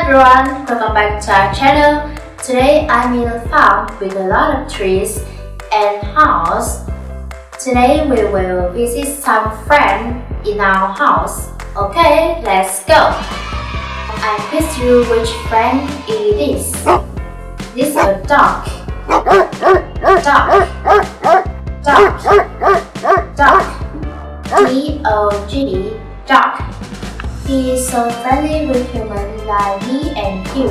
everyone, welcome back to our channel. Today I'm in a farm with a lot of trees and house. Today we will visit some friends in our house. Okay, let's go. I quiz you which friend it is. This is a dog. Dog. D-O-G. Dog. He is so friendly with humans like me and you.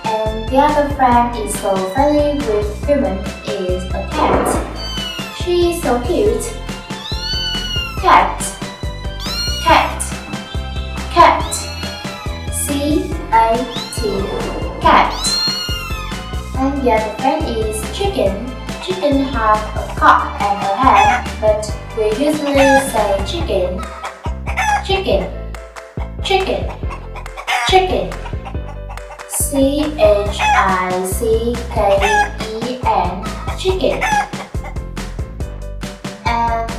And the other friend is so friendly with humans is a cat. She is so cute. Cat. Cat. Cat. C-A-T. Cat. And the other friend is chicken. Chicken have a cock and a head, but we usually say chicken. Chicken. Chicken. Chicken. C-H-I-C-K-E-N. Chicken. And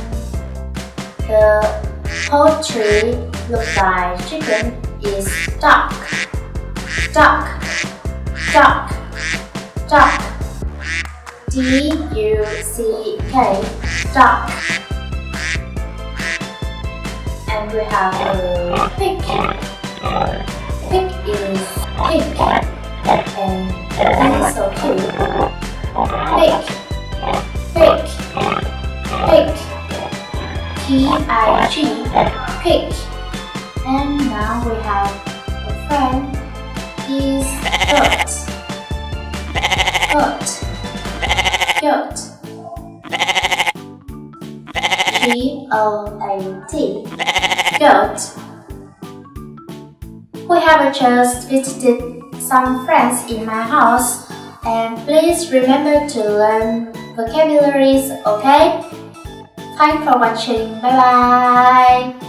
the whole tree looks like chicken is duck. Duck. Duck. Duck. D-U-C-K. Duck. And we have a pig. Pig is pig. And this is so cute. Pig. Pig. Pig. P-I-G. Pig. And now we have a friend. Is goat. Goat. Goat. G-O-A-T. Goat. We have just visited some friends in my house, and please remember to learn vocabularies, okay? Thanks for watching. Bye bye.